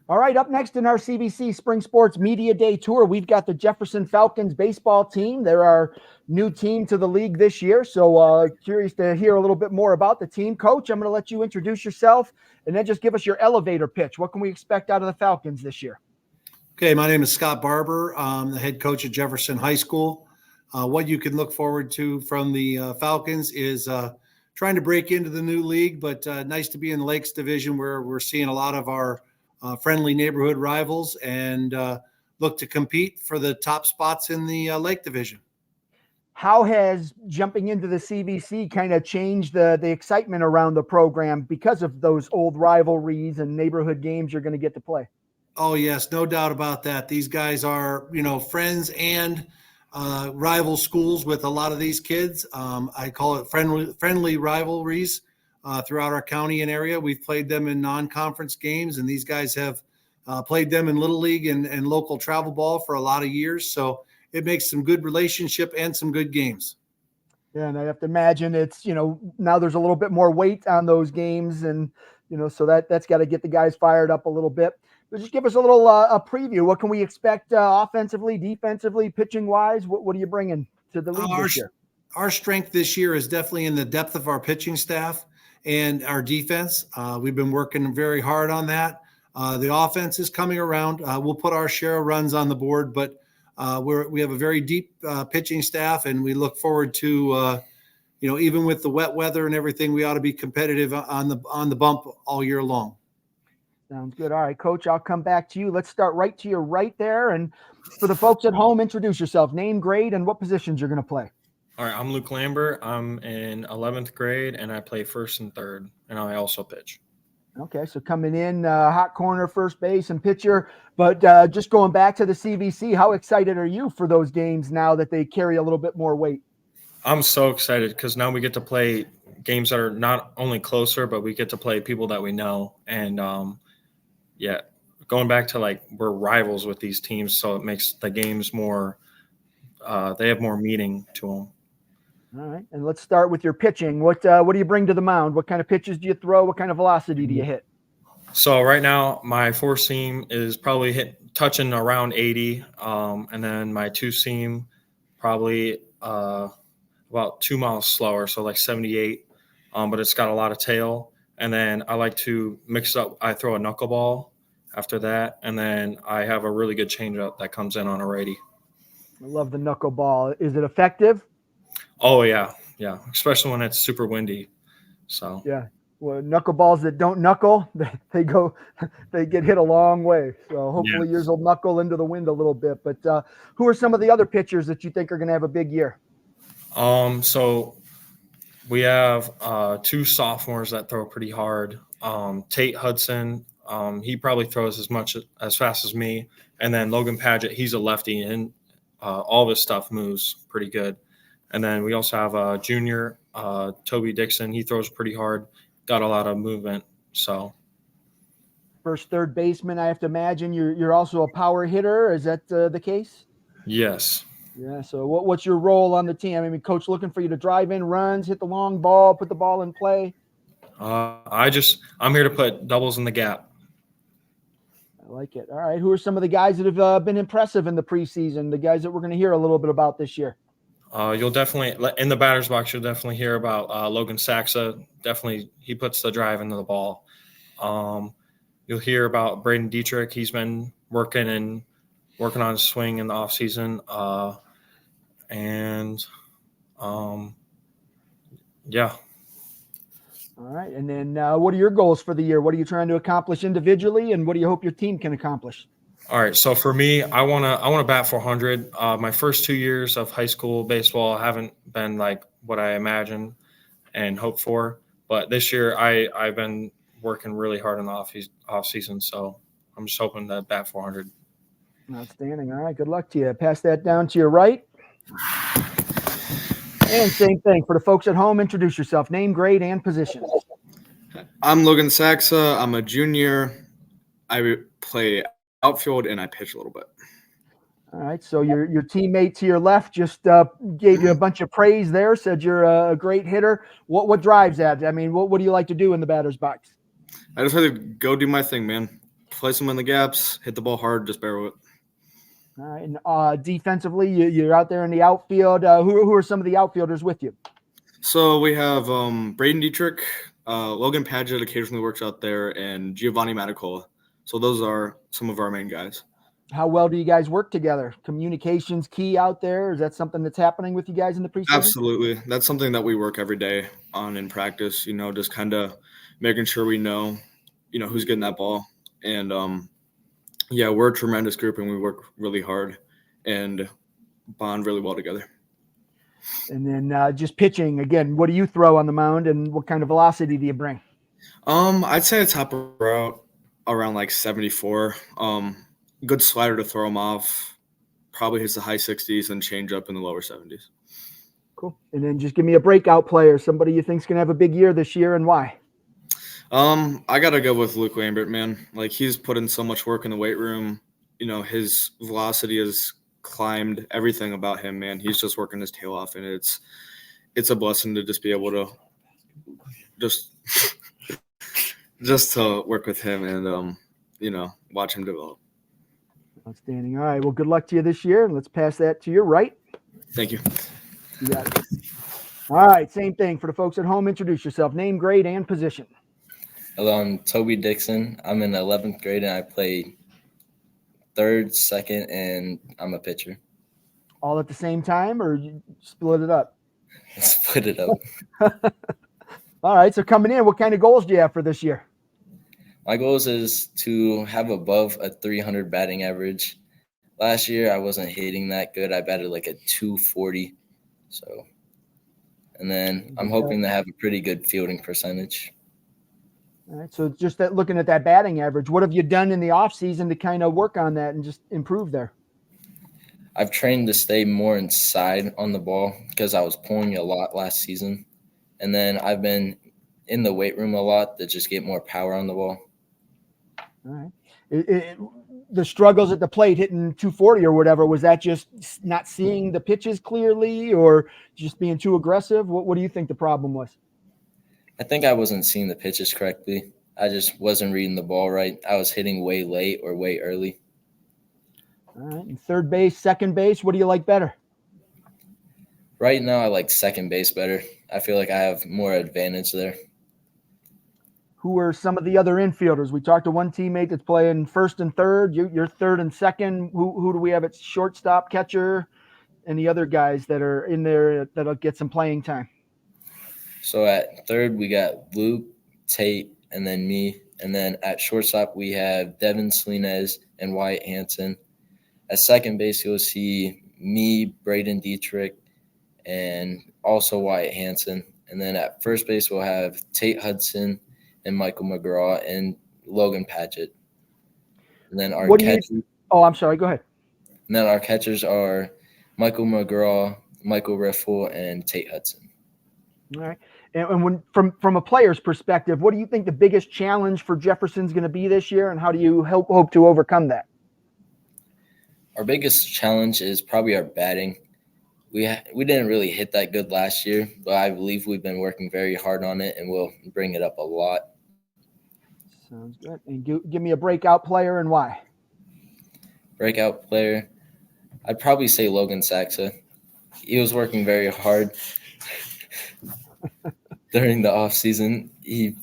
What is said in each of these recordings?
All right, up next in our CBC Spring Sports Media Day Tour, we've got the Jefferson Falcons baseball team. They're our new team to the league this year, so curious to hear a little bit more about the team. Coach, I'm going to let you introduce yourself and then just give us your elevator pitch. What can we expect out of the Falcons this year? Okay, my name is Scott Barber. I'm the head coach at Jefferson High School. What you can look forward to from the Falcons is trying to break into the new league, but nice to be in the Lakes Division where we're seeing a lot of our friendly neighborhood rivals and look to compete for the top spots in the Lake Division. How has jumping into the CBC kind of changed the excitement around the program because of those old rivalries and neighborhood games you're going to get to play? Oh, yes, no doubt about that. These guys are, friends and rival schools with a lot of these kids. I call it friendly rivalries. Throughout our county and area. We've played them in non-conference games, and these guys have played them in Little League and local travel ball for a lot of years. So it makes some good relationship and some good games. Yeah, and I have to imagine it's, now there's a little bit more weight on those games, and, so that's got to get the guys fired up a little bit. But just give us a little a preview. What can we expect offensively, defensively, pitching-wise? What are you bringing to the league this year? Our strength this year is definitely in the depth of our pitching staff and our defense. We've been working very hard on that. The offense is coming around. We'll put our share of runs on the board, but we have a very deep pitching staff, and we look forward to, even with the wet weather and everything, we ought to be competitive on the bump all year long. Sounds good. All right, Coach, I'll come back to you. Let's start right to your right there. And for the folks at home, introduce yourself, name, grade, and what positions you're going to play. All right, I'm Luke Lambert. I'm in 11th grade, and I play first and third, and I also pitch. Okay, so coming in, hot corner, first base, and pitcher. But just going back to the CBC, how excited are you for those games now that they carry a little bit more weight? I'm so excited because now we get to play games that are not only closer, but we get to play people that we know. And, going back to, we're rivals with these teams, so it makes the games more they have more meaning to them. All right, and let's start with your pitching. What do you bring to the mound? What kind of pitches do you throw? What kind of velocity do you hit? So right now, my four seam is probably touching around 80, and then my two seam probably about 2 miles slower, so like 78. But it's got a lot of tail, and then I like to mix up. I throw a knuckleball after that, and then I have a really good changeup that comes in on a righty. I love the knuckleball. Is it effective? Oh, yeah, especially when it's super windy. So yeah, well, knuckleballs that don't knuckle, they get hit a long way. So hopefully yours will knuckle into the wind a little bit. But who are some of the other pitchers that you think are going to have a big year? So we have two sophomores that throw pretty hard. Tate Hudson, he probably throws as fast as me. And then Logan Paget, he's a lefty, and all of his stuff moves pretty good. And then we also have a junior, Toby Dixon. He throws pretty hard, got a lot of movement. So, first third baseman, I have to imagine you're also a power hitter. Is that the case? Yes. Yeah. So what's your role on the team? I mean, coach looking for you to drive in runs, hit the long ball, put the ball in play. I'm here to put doubles in the gap. I like it. All right. Who are some of the guys that have been impressive in the preseason? The guys that we're going to hear a little bit about this year. You'll definitely in the batter's box. You'll definitely hear about Logan Saxa. Definitely, he puts the drive into the ball. You'll hear about Braden Dietrich. He's been working on his swing in the off season. Yeah. All right, and then what are your goals for the year? What are you trying to accomplish individually, and what do you hope your team can accomplish? All right, so for me, I wanna bat 400. My first 2 years of high school baseball haven't been like what I imagined and hoped for, but this year I've been working really hard in the off season, so I'm just hoping to bat 400. Outstanding. All right, good luck to you. Pass that down to your right. And same thing for the folks at home. Introduce yourself, name, grade, and position. I'm Logan Saxa. I'm a junior. I play outfield and I pitch a little bit. All right. So your teammate to your left just gave you a bunch of praise there. Said you're a great hitter. What drives that? I mean, what do you like to do in the batter's box? I just like to go do my thing, man. place them in the gaps, hit the ball hard, just bear with it. All right. And defensively, you're out there in the outfield. Who are some of the outfielders with you? So we have Braden Dietrich, Logan Padgett occasionally works out there, and Giovanni Matacola. So those are some of our main guys. How well do you guys work together? Communication's key out there. Is that something that's happening with you guys in the preseason? Absolutely. That's something that we work every day on in practice, just kind of making sure we know, who's getting that ball. And, we're a tremendous group, and we work really hard and bond really well together. And then just pitching, again, what do you throw on the mound, and what kind of velocity do you bring? I'd say I top out around like 74. Good slider to throw them off. Probably hits the high 60s and change up in the lower 70s. Cool. And then just give me a breakout player, somebody you think's going to have a big year this year, and why? I got to go with Luke Lambert, man. Like, he's put in so much work in the weight room. His velocity has climbed. Everything about him, man. He's just working his tail off, and it's a blessing to just be able to just to work with him and, watch him develop. Outstanding. All right. Well, good luck to you this year. And let's pass that to your right. Thank you. You got it. All right. Same thing for the folks at home. Introduce yourself, name, grade, and position. Hello, I'm Toby Dixon. I'm in 11th grade, and I play third, second, and I'm a pitcher. All at the same time, or you split it up? Split it up. All right. So coming in, what kind of goals do you have for this year? My goals is to have above a 300 batting average. Last year, I wasn't hitting that good. I batted like a 240. So, and then I'm hoping to have a pretty good fielding percentage. All right. So just that, looking at that batting average, what have you done in the off season to kind of work on that and just improve there? I've trained to stay more inside on the ball because I was pulling a lot last season. And then I've been in the weight room a lot to just get more power on the ball. All right. The struggles at the plate hitting 240 or whatever, was that just not seeing the pitches clearly or just being too aggressive? What do you think the problem was? I think I wasn't seeing the pitches correctly. I just wasn't reading the ball right. I was hitting way late or way early. All right. And third base, second base, what do you like better? Right now, I like second base better. I feel like I have more advantage there. Who are some of the other infielders? We talked to one teammate that's playing first and third. You're third and second. Who do we have at shortstop, catcher, and the other guys that are in there that'll get some playing time? So at third, we got Luke, Tate, and then me. And then at shortstop, we have Devin Salinas and Wyatt Hansen. At second base, you'll see me, Braden Dietrich, and also Wyatt Hansen. And then at first base, we'll have Tate Hudson and Michael McGraw and Logan Padgett. And then our catchers. Oh, I'm sorry. Go ahead. And then our catchers are Michael McGraw, Michael Riffle, and Tate Hudson. All right. And when from a player's perspective, what do you think the biggest challenge for Jefferson's going to be this year, and how do you hope to overcome that? Our biggest challenge is probably our batting. We didn't really hit that good last year, but I believe we've been working very hard on it, and we'll bring it up a lot. Sounds good. And give me a breakout player and why. Breakout player, I'd probably say Logan Saxa. He was working very hard during the off season. He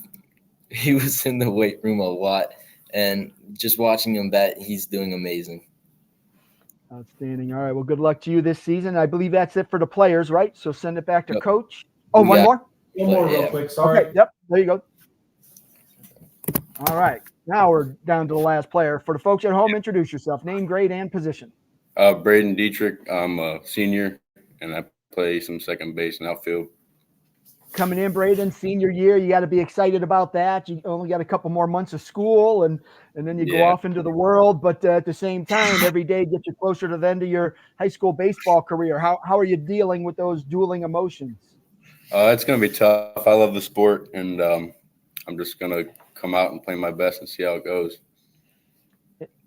was in the weight room a lot, and just watching him bat, he's doing amazing. Outstanding. All right. Well, good luck to you this season. I believe that's it for the players, right? So send it back to Yep. Coach. Oh, one more? One more real quick. Sorry. Okay. Yep. There you go. All right. Now we're down to the last player. For the folks at home, introduce yourself. Name, grade, and position. Braden Dietrich. I'm a senior, and I play some second base and outfield. Coming in, Braden, senior year, you got to be excited about that. You only got a couple more months of school, and then you go off into the world. But at the same time, every day gets you closer to the end of your high school baseball career. How are you dealing with those dueling emotions? It's going to be tough. I love the sport, and I'm just going to come out and play my best and see how it goes.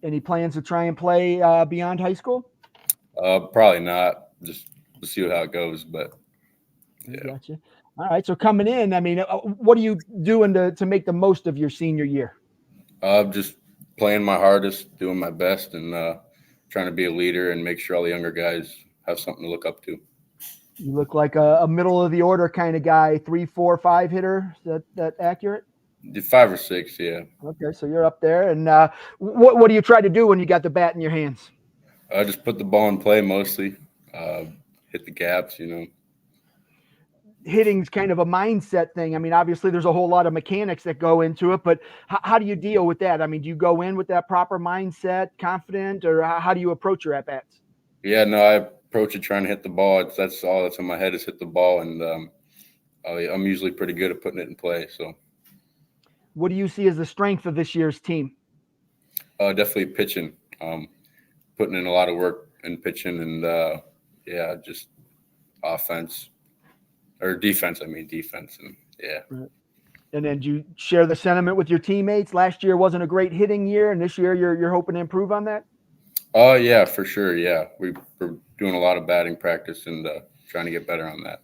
Any plans to try and play beyond high school? Probably not. Just to see how it goes, but yeah. Gotcha. All right. So coming in, I mean, what are you doing to make the most of your senior year? Just playing my hardest, doing my best, and trying to be a leader and make sure all the younger guys have something to look up to. You look like a middle of the order kind of guy, 3, 4, 5 hitter. Is that accurate? 5 or 6, yeah. Okay, so you're up there. And what do you try to do when you got the bat in your hands? I just put the ball in play mostly, hit the gaps, Hitting's kind of a mindset thing. I mean, obviously there's a whole lot of mechanics that go into it, but how do you deal with that? I mean, do you go in with that proper mindset, confident, or how do you approach your at-bats? Yeah, no, I approach it trying to hit the ball. That's all that's in my head is hit the ball, and I'm usually pretty good at putting it in play. So, what do you see as the strength of this year's team? Definitely pitching, putting in a lot of work in pitching, and just offense or defense. Defense, and yeah. Right. And then do you share the sentiment with your teammates? Last year wasn't a great hitting year, and this year you're hoping to improve on that? Oh, yeah, for sure. Yeah, we're doing a lot of batting practice and trying to get better on that.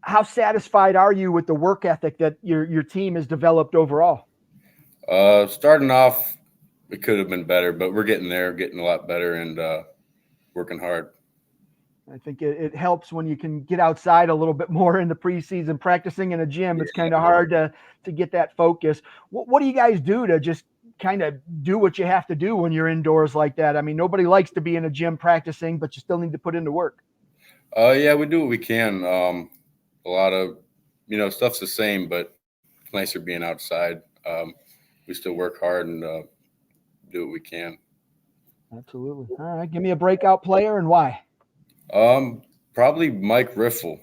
How satisfied are you with the work ethic that your team has developed overall? Starting off, it could have been better, but we're getting there, getting a lot better, and working hard. I think it helps when you can get outside a little bit more in the preseason. Practicing in a gym, it's kind of hard to get that focus. What do you guys do to just kind of do what you have to do when you're indoors like that? I mean, nobody likes to be in a gym practicing, but you still need to put into work. Yeah, we do what we can. A lot of, stuff's the same, but it's nicer being outside. We still work hard and do what we can. Absolutely. All right. Give me a breakout player and why. Probably Mike Riffle.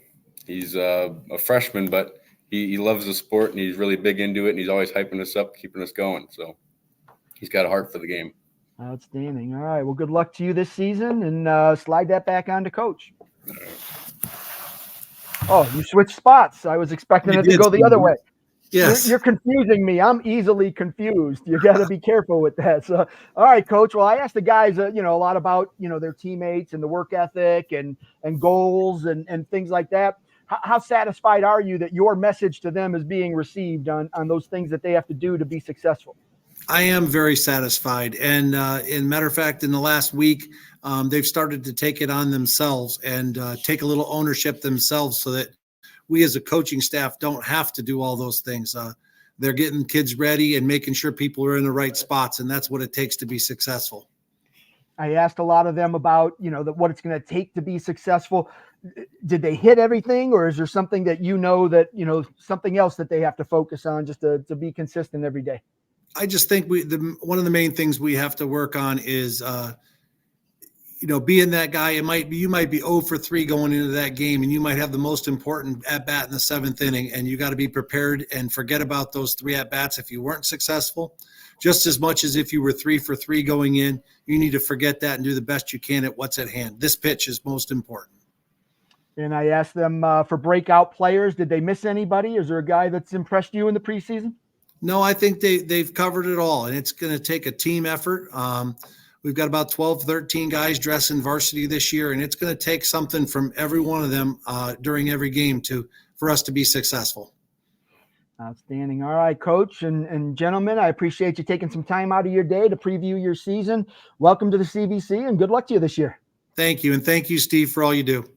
He's a freshman, but he loves the sport and he's really big into it, and he's always hyping us up, keeping us going. So he's got a heart for the game. Outstanding. All right. Well, good luck to you this season, and slide that back on to Coach. Oh, you switched spots. I was expecting it to go the other way. Yes. You're confusing me. I'm easily confused. You got to be careful with that. So, all right, Coach. Well, I asked the guys, a lot about, their teammates and the work ethic and goals and things like that. How satisfied are you that your message to them is being received on those things that they have to do to be successful? I am very satisfied. And in matter of fact, in the last week, they've started to take it on themselves and take a little ownership themselves so that we as a coaching staff don't have to do all those things. They're getting kids ready and making sure people are in the right spots, and that's what it takes to be successful. I asked a lot of them about, what it's going to take to be successful. Did they hit everything, or is there something that something else that they have to focus on just to be consistent every day? I just think one of the main things we have to work on is, being that guy. You might be 0 for 3 going into that game, and you might have the most important at bat in the 7th inning, and you got to be prepared and forget about those 3 at bats if you weren't successful. Just as much as if you were 3 for 3 going in, you need to forget that and do the best you can at what's at hand. This pitch is most important. And I asked them for breakout players. Did they miss anybody? Is there a guy that's impressed you in the preseason? No, I think they've covered it all, and it's going to take a team effort. We've got about 12, 13 guys dressing varsity this year, and it's going to take something from every one of them during every game for us to be successful. Outstanding. All right, Coach and gentlemen, I appreciate you taking some time out of your day to preview your season. Welcome to the CBC, and good luck to you this year. Thank you, and thank you, Steve, for all you do.